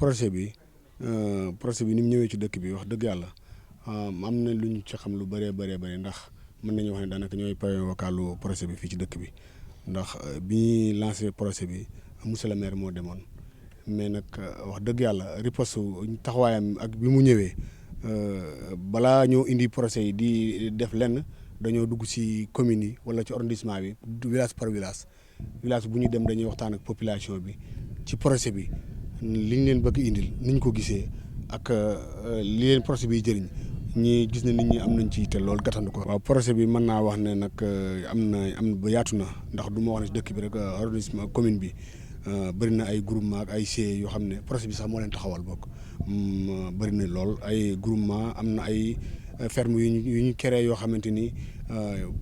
projet bi ni mu ñëwee ci dëkk bi wax dëgg yàlla am na lu ñu ci xam lu bëree bëri ndax mën nañu wax ne daanaka ñooy point vocalu projet bi fii ci dëkk bi ndax bi ñuy lancé projet bi monsieur le maire moo demoon mais nag wax dëgg yàlla riposte taxawaayam ak bi mu ñëwee balaa ñoo indi projet yi di def lenn dañoo dugg ci communes yi wala ci arrondissement bi village par village bu ñu dem dañuy waxtaan ak population bi ci projet bi li ñu leen bëgg indil ni ñu ko gisee ak li leen projet bi jëriñ ñi gis ne nit ñi am nañ ci te loolu gàttandu ko. waaw projet bi mën naa wax ne nag am ba yaatu na ndax du ma wax ne ci dëkk bi rek arrondissement commune bi bëri na ay groupement ak ay CIE yoo xam ne projet bi sax moo leen taxawal bokk bëri na lool ay groupement am na ay ferme yu ñu créé yoo xamante ni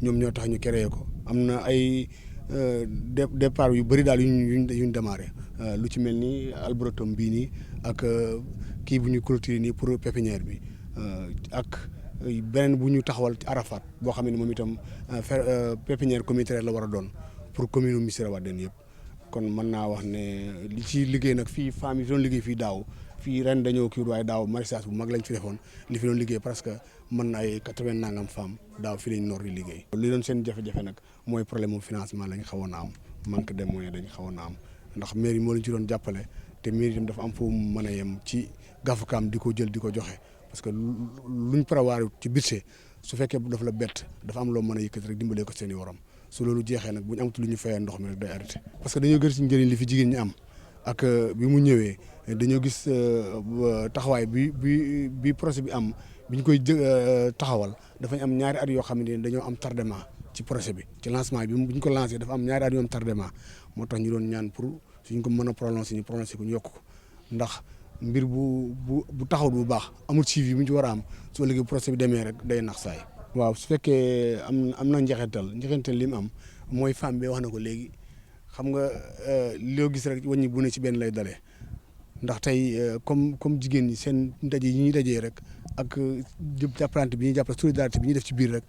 ñoom ñoo tax ñu créé ko am na ay départ yu bëri daal yu ñu démarré lu ci mel ni Albreton bii nii ak kii bu ñu clôturé nii pour pépinière bi ak beneen bu ñu taxawal ci Arafat boo xam ne moom itam pépinière communautaire la war a doon pour commune Missirah Wadène yëpp kon mën naa wax ne li ci liggéey nag fii femmes yi doon liggéey fii daaw fii ren dañoo kii waaye daaw maraîchage bu mag lañ fi defoon li fi doon liggéey presque mën na ay 80 nangam femmes daaw fi lañ noor di liggéey. li doon seen jafe-jafe nag mooy problème mu financement lañ xawoon a am manque de moyens dañ xawoon a am ndax mairie moo leen ci doon jàppale te mairie itam dafa am foo mu mën a yem ci gafukaam di ko jël di ko joxe parce que luñ prévoir ci budget su fekkee dafa la bett dafa am loo mën a yëkkati rek dimbalee ko seen i waram su loolu jeexee nag bu ñu amatul lu ñu fayee ndox mi rek day arrêté. parce que dañoo gën ci njëriñ li fi jigéen ñi am ak bi mu ñëwee dañoo gis taxawaay bi projet bi am bi ñu koy taxawal dafañ am ñaari at yoo xam ne dañoo am tardement ci projet bi ci lancement bi bu ñu ko lancé dafa am ñaari at yoo am tardement moo tax ñu doon ñaan pour suñ ko mën a prolongé ko ñu yokk ko ndax mbir bu taxawul bu baax amul suivi bu ñu ci war a am soo léegi projet bi demee rek day nax saay. waaw su fekkee am na njeexintal li mu am mooy femme bi wax na ko léegi xam nga loo gis rek wàññi bu ne ci benn lay dalee ndax tey comme jigéen ñi seen ndaje yi ñuy dajee rek ak jàppalante bi ñuy jàppale solidarité bi ñuy def ci biir rek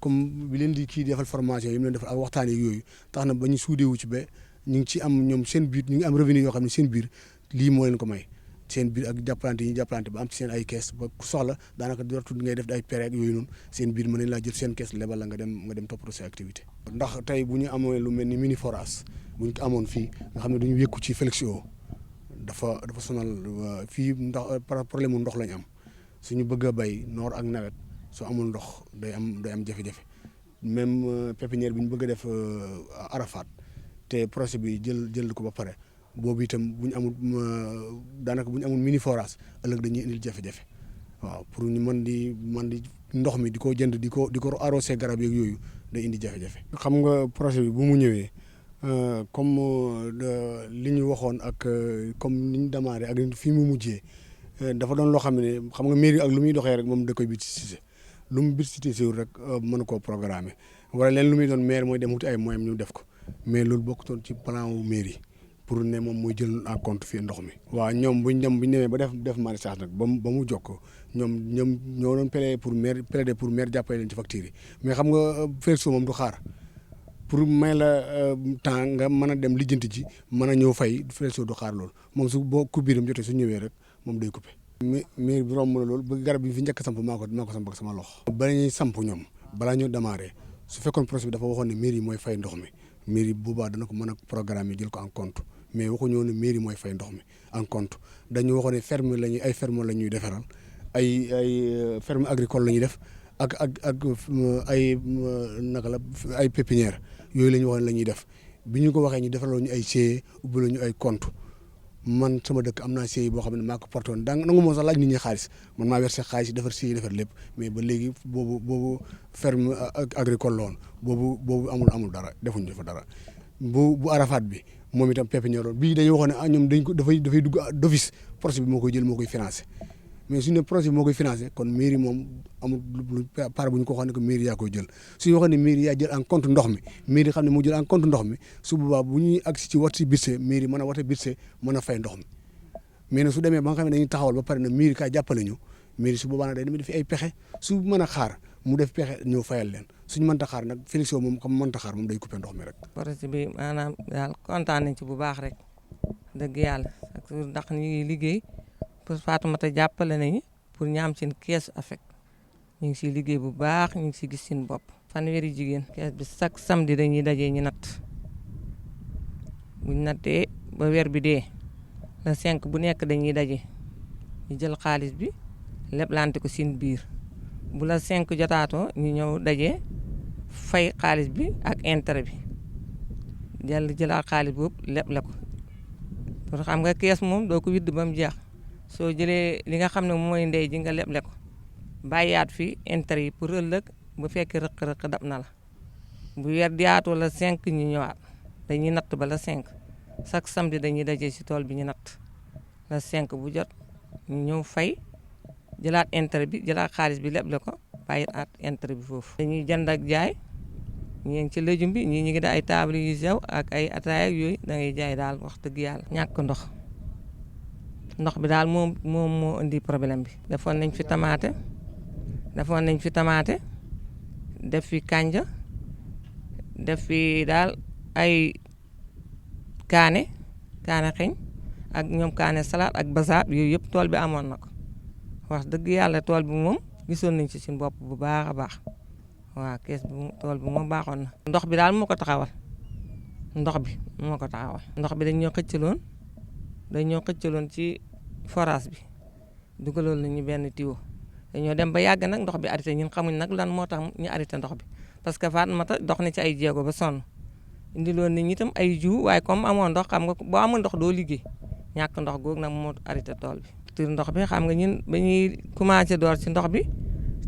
comme bi leen di kii defal formation yi mu leen defal ak waxtaan yeeg yooyu tax na ba ñu suudewu ci ba ñu ngi ci am ñoom seen biir ñu ngi am revenu yoo xam ne seen biir lii moo leen ko may seen biir ak jàppalante yi ñuy jàppalante ba am ci seen ay kees ba ku soxla daanaka dootul ngay def ay pere ak yooyu noonu seen biir mën nañ laa jël seen kees lebal la nga dem toppatoo sa activité ndax tey bu ñu amoon lu mel ni mini forage bu ñu ko amoon fii nga xam ne duñu wékku ci Flexio dafa sonal fii ndax problème mu ndox lañ am suñu bëgg a bay noor ak nawet su amul ndox day am jafe-jafe même pépinière bi ñu bëgg a def Arafat te projet bi jël ko ba pare boobu itam bu ñu amul daanaka bu ñu amul mini forage ëllëg dañuy indil jafe-jafe waaw pour ñu mën di ndox mi di ko jënd di ko arrosé garab yeeg yooyu day indi jafe-jafe. xam nga projet bi bu mu ñëwee comme li ñu waxoon ak comme ni ñu démarré ak fi mu mujjee dafa doon loo xam ne xam nga mairie ak lu muy doxee rek moom da koy budgétiser lu mu budgétiser rek mën koo programmer wala leen lu muy doon maire mooy dem wuti ay moyens ñu def ko mais loolu bokkutoon ci plan wu mairie. pour ne moom mooy jël en compte fii ndox mi. waaw ñoom bu ñu demee ba def maraîchage nag ba mu jokk ñoom ñoo doon plaider pour maire jàppale leen ci facture yi mais xam nga Flexio moom du xaar pour may la temps nga mën a dem lijjanti ji mën a ñëw fay Flexio du xaar loolu moom su boo ku biiram jotee su ñëwee rek moom day coupé. mais bi romb na loolu ba garab yi fi njëkk a samp maa ko samp ak sama loxo. bala ñuy samp ñoom balaa ñu démarré su fekkoon projet bi dafa waxoon ne mairie mooy fay ndox mi mairie boobaa dana ko mën a programme jël ko en compte. mais waxuñu woon ne mairie mooy fay ndox mi en compte dañu waxoon ne ferme ay ferme la ñuy defaral ay ferme agricole la ñuy def ak ay naka la ay pépinière yooyu la ñu waxoon la ñuy def bi ñu ko waxee ñu defaral ñu ay CIE ubbi la ñu ay compte man sama dëkk am naa CIE boo xam ne maa ko porté woon nangu moo sax laaj nit ñi xaalis man maa versé xaalis defar CIE defar lépp mais ba léegi boobu ferme agricole la woon boobu amul dara defuñu fa dara bu Arafat bi. moom itam pépinière bii dañuy waxoon ne ñoom dafay dugg d'office projet bi moo koy jël moo koy financé mais suñu ne projet bi moo koy financé kon mairie moom amul lu part bu ñu ko waxoon ne que mairie yaa koy jël suñu waxoon ne mairie yaa jël en compte ndox mi mairie xam ne moo jël en compte ndox mi su boobaa bu ñuy agsi ci wat si budget mairie mën a wate budget mën a fay ndox mi mais nag su demee ba nga xam ne dañuy taxawal ba pare na mairie kaa jàppale ñu mairie su boobaa nag day dem def ay pexe su mën a xaar mu def pexe ñëw fayal leen suñu mënta xaar nag Flexio moom comme mënta xaar moom day coupé ndox mi rek. projet bi maanaam daal kontaan nañ ci bu baax rek dëgg yàlla ndax ñu ngi liggéey pour Fatoumata jàppale nañu pour ñu am seen kees affect ñu ngi siy liggéey bu baax ñu ngi si gis seen bopp. fanweeri jigéen kees bi chaque samedi dañuy dajee ñu natt buñ nattee ba weer bi dee la 5 bu nekk dañuy daje ñu jël xaalis bi leblante ko seen biir bu la 5 jotaatoo ñu ñëw daje fay xaalis bi ak intérêt bi jëlaat xaalis boobu leble ko pour xam nga kees moom doo ko widd ba mu jeex soo jëlee li nga xam ne mooy ndey ji nga leble ko bàyyaat fi intérêt yi pour ëllëg bu fekkee rëq-rëq dab na la bu weer diyaatoo la 5 ñu ñëwaat dañuy natt ba la 5 chaque samedi dañuy daje si tool bi ñu natt la 5 bu jot ñu ñëw fay jëlaat intérêt bi jëlaat xaalis bi leble ko bàyyaat intérêt bi foofu. dañuy jënd ak jaay ñii ngi ci lëjum bi ñii ñu ngi da ay table yu sew ak ay ataaya ak yooyu da ngay jaay daal wax dëgg yàlla. ñàkk ndox bi daal moom moo indi problème bi. defoon nañ fi tamaate def fi kanja def fi daal ay kaane xeeñ ak ñoom kaane salade ak basaab yooyu yëpp tool bi amoon na ko wax dëgg yàlla tool bi moom gisoon nañ ci suñu bopp bu baax a baax waaw kees bi tool bi moom baaxoon na. ndox bi daal moo ko taxawal ndox bi dañoo xëccaloon ci forage bi dugaloon nañu benn tuyau dañoo dem ba yàgg nag ndox bi arrêté ñun xamuñ nag lan moo tax ñu arrêté ndox bi parce que Fatoumata dox na ci ay jéego ba sonn indiloon nañ itam ay jiw waaye comme amoon ndox xam nga boo amul ndox doo liggéey ñàkk ndox googu nag moo arrêté tool bi. tur ndox bi xam nga ñun ba ñuy commencé door ci ndox bi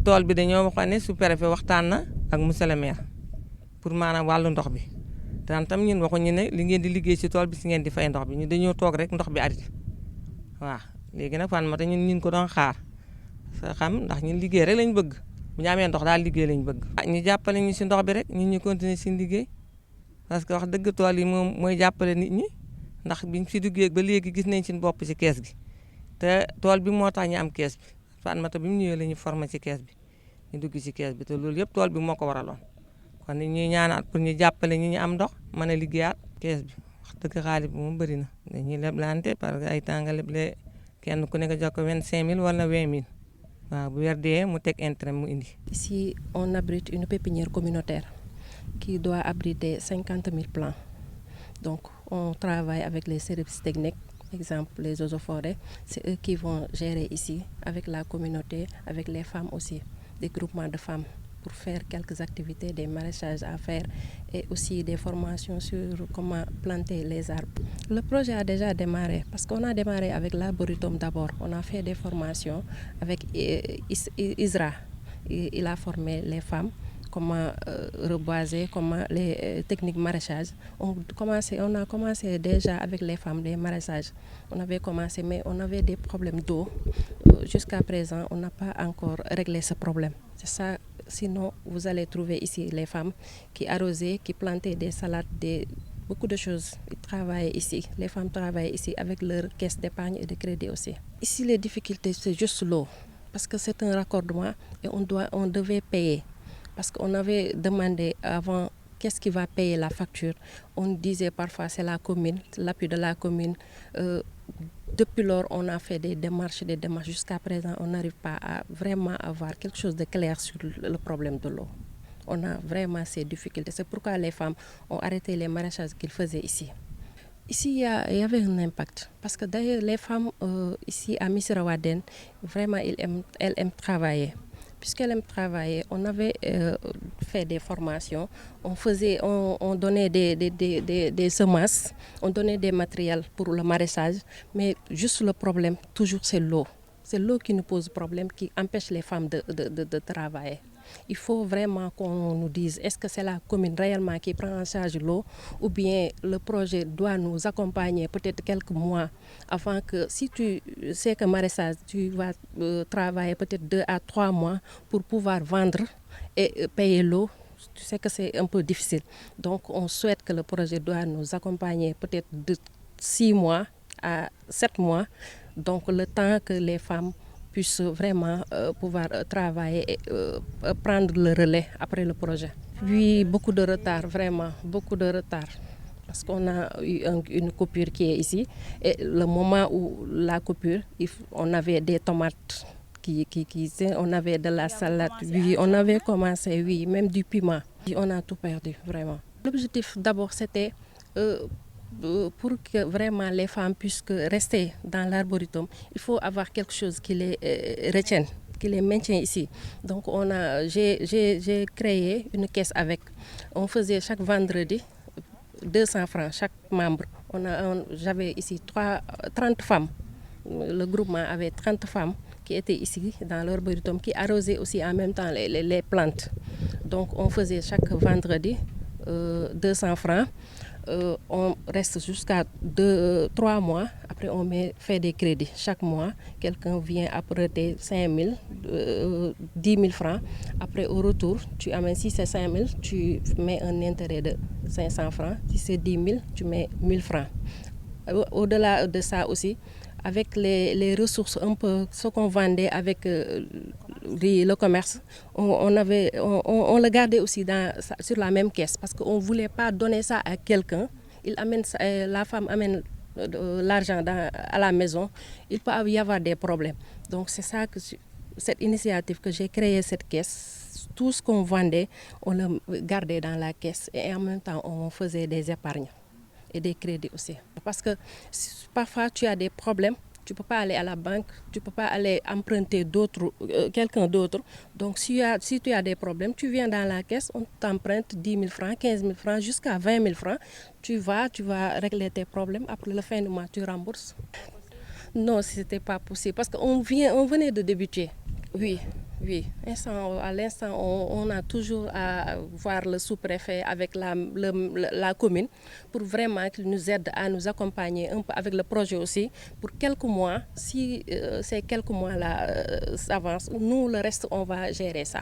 tool bi dañoo waxoon ne sous-préfet waxtaan na ak monsieur le maire pour maanaam wàllu ndox bi daan tam ñun waxuñu ne li ngeen di liggéey ci tool bi si ngeen di fay ndox bi ñu dañoo toog rek ndox bi arrêté waaw léegi nag Fatoumata ñun ko doon xaar sa xam ndax ñun liggéey rek lañ bëgg bu ñu amee ndox daal liggéey lañ bëgg. ñu jàppale ñu si ndox bi rek ñun ñu continuer si liggéey parce que wax dëgg tool yi moom mooy jàppale nit ñi ndax biñ fi duggee ba léegi gis nañ suñu bopp ci kees gi te tool bi moo tax ñu am kees bi Fatoumata bi mu ñëwee la ñu formé ci kees bi ñu dugg ci kees bi te loolu yëpp tool bi moo ko waraloon kon nit ñuy ñaanaat pour ñu jàppale ñi ñu am ndox mën a liggéeyaat kees bi wax dëgg xaalis bi moom bëri na dañuy leblante parce que ay temps nga leble kenn ku ne nga jox ko 25000 wala 20000 waaw bu weer dee mu teg intérêt mu indi. Ici on abrite une pépinière communautaire qui doit abriter 50 000 plants donc on travaille avec les services techniques. Exemple, les eaux et forêts, c'est eux qui vont gérer ici avec la communauté, avec les femmes aussi, des groupements de femmes pour faire quelques activités, des maraîchages à faire et aussi des formations sur comment planter les arbres. Le projet a déjà démarré parce qu'on a démarré avec l'Arboretum d'abord. On a fait des formations avec ISRA. Il a formé les femmes. Comment reboiser, comment les techniques maraîchage. On a commencé déjà avec les femmes des maraîchages. On avait commencé, mais on avait des problèmes d'eau. Jusqu'à présent, on n'a pas encore réglé ce problème. C'est ça. Sinon, vous allez trouver ici les femmes qui arrosaient, qui plantaient des salades, beaucoup de choses. Ils travaillent ici. Les femmes travaillent ici avec leur caisse d'épargne et de crédit aussi. Ici, les difficultés, c'est juste l'eau. Parce que c'est un raccordement et on devait payer. Parce qu'on avait demandé avant qu'est-ce qui va payer la facture. On disait parfois c'est la commune, l'appui de la commune. Depuis lors, on a fait des démarches. Jusqu'à présent, on n'arrive pas à vraiment avoir quelque chose de clair sur le problème de l'eau. On a vraiment ces difficultés. C'est pourquoi les femmes ont arrêté les maraîchages qu'ils faisaient ici. Ici, il y avait un impact. Parce que d'ailleurs, les femmes ici à Missirah-Wadène, vraiment, elles aiment travailler. Puisqu'elle aime travailler, on avait fait des formations, on donnait des semences, on donnait des matériels pour le maraîchage, mais juste le problème, toujours c'est l'eau. C'est l'eau qui nous pose problème, qui empêche les femmes de travailler. Il faut vraiment qu'on nous dise, est-ce que c'est la commune réellement qui prend en charge l'eau ou bien le projet doit nous accompagner peut-être quelques mois avant que, si tu sais que maraîchage, tu vas travailler peut-être 2 à 3 mois pour pouvoir vendre et payer l'eau. Tu sais que c'est un peu difficile. Donc on souhaite que le projet doit nous accompagner peut-être de 6 mois à 7 mois. Donc le temps que les femmes puissent vraiment pouvoir travailler et prendre le relais après le projet. Oui, beaucoup de retard, vraiment, beaucoup de retard. parce qu'on a eu une coupure qui est ici. Et le moment où la coupure, on avait des tomates, on avait de la salade, oui, on avait commencé, oui, même du piment. On a tout perdu, vraiment. L'objectif d'abord, c'était pour que vraiment les femmes puissent rester dans l'arboretum, il faut avoir quelque chose qui les retienne, qui les maintient ici. Donc j'ai créé une caisse avec. On faisait chaque vendredi 200 francs chaque membre. J'avais ici 30 femmes. Le groupement avait 30 femmes qui étaient ici dans l'arboretum, qui arrosaient aussi en même temps les plantes. Donc on faisait chaque vendredi 200 francs. On reste jusqu'à 3 mois. Après, on fait des crédits. Chaque mois, quelqu'un vient apprêter 5 000, 10 000 francs. Après, au retour, si c'est 5 000, tu mets un intérêt de 500 francs. Si c'est 10 000, tu mets 1 000 francs. Au-delà de ça aussi, avec les ressources, un peu ce qu'on vendait avec le commerce, on le gardait aussi sur la même caisse parce qu'on ne voulait pas donner ça à quelqu'un. La femme amène l'argent à la maison, il peut y avoir des problèmes. Donc c'est ça cette initiative que j'ai créé cette caisse. Tout ce qu'on vendait, on le gardait dans la caisse et en même temps on faisait des épargnes et des crédits aussi. Parce que parfois tu as des problèmes, tu ne peux pas aller à la banque, tu ne peux pas aller emprunter quelqu'un d'autre. Donc si tu as des problèmes, tu viens dans la caisse, on t'emprunte 10 000 francs, 15 000 francs, jusqu'à 20 000 francs. Tu vas régler tes problèmes, après le fin du mois, tu rembourses. Non, ce n'était pas possible parce qu'on venait de débuter. Oui. À l'instant, on a toujours à voir le sous-préfet avec la commune pour vraiment qu'il nous aide à nous accompagner un peu avec le projet aussi. Pour quelques mois, si ces quelques mois-là s'avancent, nous, le reste, on va gérer ça.